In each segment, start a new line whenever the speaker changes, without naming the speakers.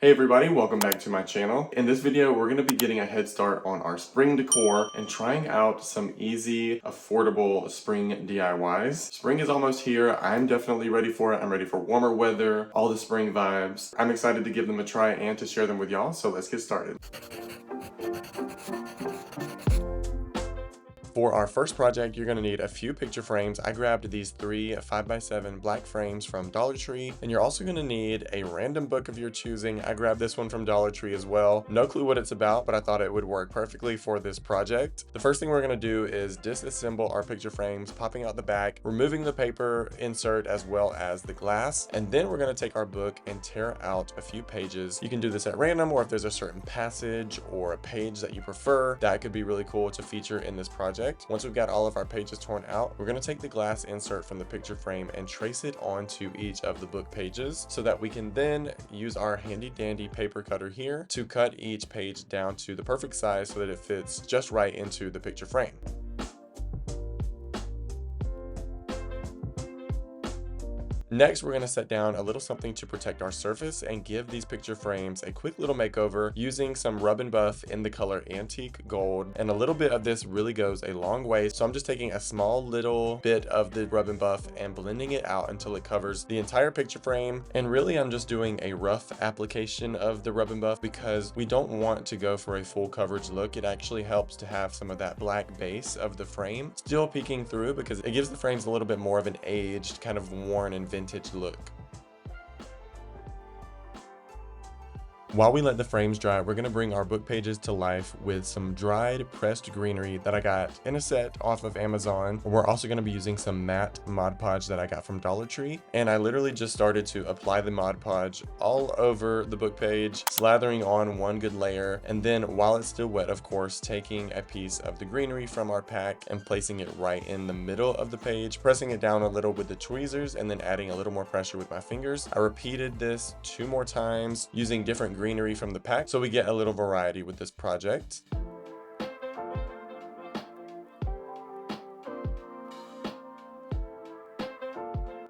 Hey everybody, welcome back to my channel. In this video, we're going to be getting a head start on our spring decor and trying out some easy, affordable spring DIYs. Spring is almost here. I'm definitely ready for it. I'm ready for warmer weather, all the spring vibes. I'm excited to give them a try and to share them with y'all, so let's get started. For our first project, you're going to need a few picture frames. I grabbed these 3 5x7 black frames from Dollar Tree, and you're also going to need a random book of your choosing. I grabbed this one from Dollar Tree as well. No clue what it's about, but I thought it would work perfectly for this project. The first thing we're going to do is disassemble our picture frames, popping out the back, removing the paper insert as well as the glass, and then we're going to take our book and tear out a few pages. You can do this at random, or if there's a certain passage or a page that you prefer, that could be really cool to feature in this project. Once we've got all of our pages torn out, we're going to take the glass insert from the picture frame and trace it onto each of the book pages so that we can then use our handy dandy paper cutter here to cut each page down to the perfect size so that it fits just right into the picture frame. Next, we're going to set down a little something to protect our surface and give these picture frames a quick little makeover using some rub and buff in the color Antique Gold. And a little bit of this really goes a long way. So I'm just taking a small little bit of the rub and buff and blending it out until it covers the entire picture frame. And really, I'm just doing a rough application of the rub and buff because we don't want to go for a full coverage look. It actually helps to have some of that black base of the frame still peeking through because it gives the frames a little bit more of an aged, kind of worn and vintage look. While we let the frames dry, we're going to bring our book pages to life with some dried pressed greenery that I got in a set off of Amazon. We're also going to be using some matte Mod Podge that I got from Dollar Tree. And I literally just started to apply the Mod Podge all over the book page, slathering on one good layer. And then while it's still wet, of course, taking a piece of the greenery from our pack and placing it right in the middle of the page, pressing it down a little with the tweezers and then adding a little more pressure with my fingers. I repeated this 2 more times using different greenery from the pack so we get a little variety with this project.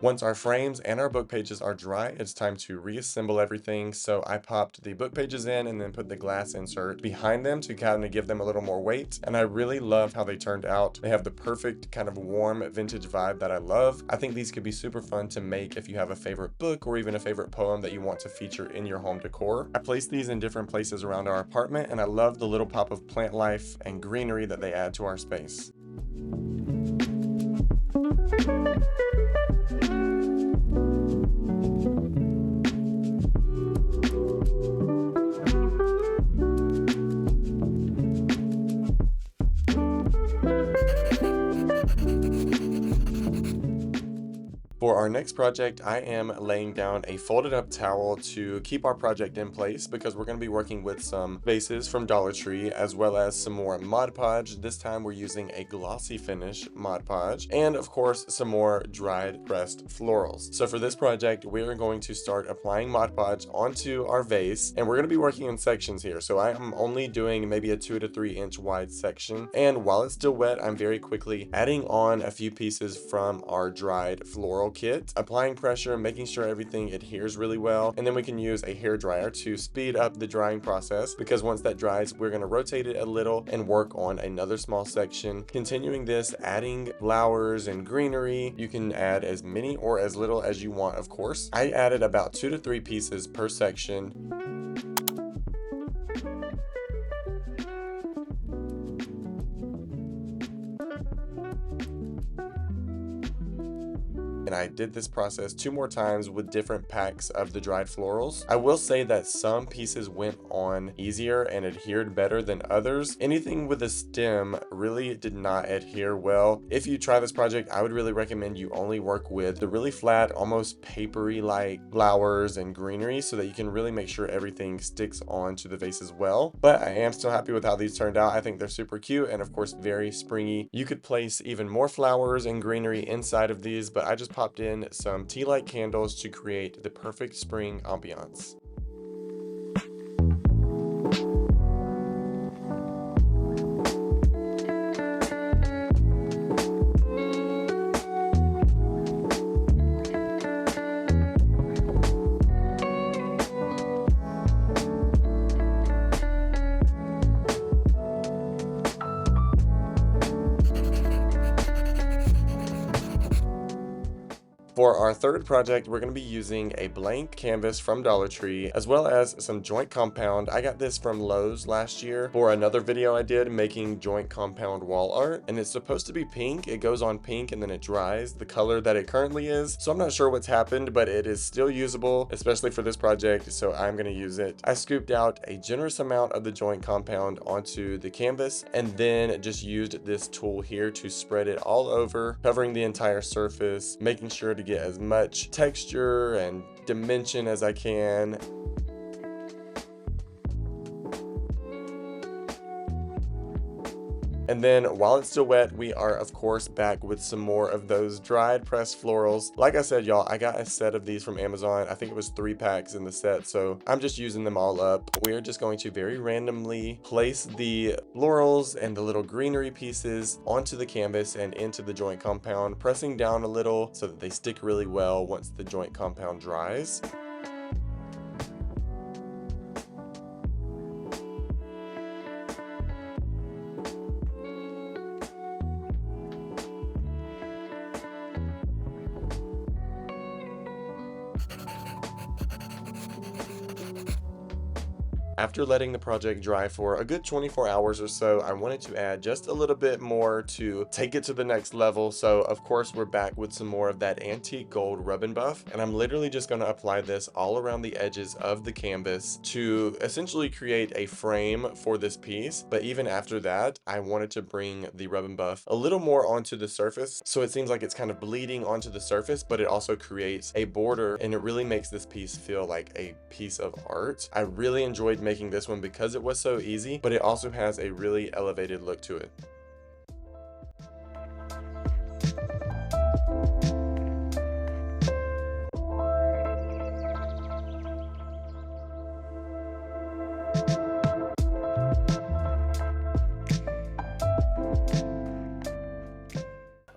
Once our frames and our book pages are dry, it's time to reassemble everything. So I popped the book pages in and then put the glass insert behind them to kind of give them a little more weight. And I really love how they turned out. They have the perfect kind of warm vintage vibe that I love. I think these could be super fun to make if you have a favorite book or even a favorite poem that you want to feature in your home decor. I placed these in different places around our apartment, and I love the little pop of plant life and greenery that they add to our space. For our next project, I am laying down a folded up towel to keep our project in place because we're going to be working with some vases from Dollar Tree as well as some more Mod Podge. This time we're using a glossy finish Mod Podge and of course some more dried pressed florals. So for this project, we're going to start applying Mod Podge onto our vase, and we're going to be working in sections here. So I am only doing maybe a 2 to 3 inch wide section, and while it's still wet, I'm very quickly adding on a few pieces from our dried floral kit, applying pressure, making sure everything adheres really well, and then we can use a hair dryer to speed up the drying process because once that dries, we're going to rotate it a little and work on another small section. Continuing this, adding flowers and greenery. You can add as many or as little as you want, of course. I added about 2 to 3 pieces per section. And I did this process 2 more times with different packs of the dried florals. I will say that some pieces went on easier and adhered better than others. Anything with a stem really did not adhere well. If you try this project, I would really recommend you only work with the really flat, almost papery like flowers and greenery so that you can really make sure everything sticks onto the vase as well. But I am still happy with how these turned out. I think they're super cute and of course very springy. You could place even more flowers and greenery inside of these, but I just popped in some tea light candles to create the perfect spring ambiance. For our third project, we're going to be using a blank canvas from Dollar Tree, as well as some joint compound. I got this from Lowe's last year for another video I did making joint compound wall art, and it's supposed to be pink. It goes on pink and then it dries the color that it currently is. So I'm not sure what's happened, but it is still usable, especially for this project, so I'm going to use it. I scooped out a generous amount of the joint compound onto the canvas and then just used this tool here to spread it all over, covering the entire surface, making sure to get as much texture and dimension as I can. And then while it's still wet, we are of course back with some more of those dried pressed florals. Like I said, y'all, I got a set of these from Amazon. I think it was 3 packs in the set, so I'm just using them all up. We're just going to very randomly place the florals and the little greenery pieces onto the canvas and into the joint compound, pressing down a little so that they stick really well once the joint compound dries. After letting the project dry for a good 24 hours or so, I wanted to add just a little bit more to take it to the next level. So of course we're back with some more of that antique gold rub and buff, and I'm literally just going to apply this all around the edges of the canvas to essentially create a frame for this piece. But even after that, I wanted to bring the rub and buff a little more onto the surface, so it seems like it's kind of bleeding onto the surface, but it also creates a border and it really makes this piece feel like a piece of art. I really enjoyed making this one because it was so easy, but it also has a really elevated look to it.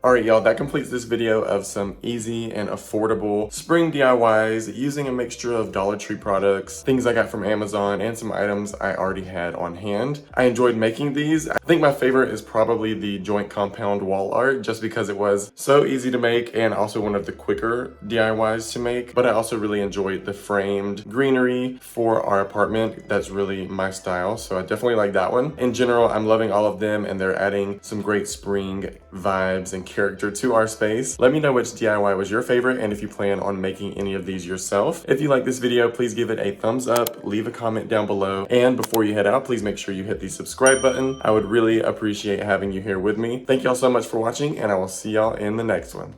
Alright y'all, that completes this video of some easy and affordable spring DIYs using a mixture of Dollar Tree products, things I got from Amazon, and some items I already had on hand. I enjoyed making these. I think my favorite is probably the joint compound wall art, just because it was so easy to make and also one of the quicker DIYs to make. But I also really enjoyed the framed greenery for our apartment. That's really my style, so I definitely like that one. In general, I'm loving all of them, and they're adding some great spring vibes and character to our space. Let me know which DIY was your favorite and if you plan on making any of these yourself. If you like this video, please give it a thumbs up, leave a comment down below, and before you head out, please make sure you hit the subscribe button. I would really appreciate having you here with me. Thank y'all so much for watching, and I will see y'all in the next one.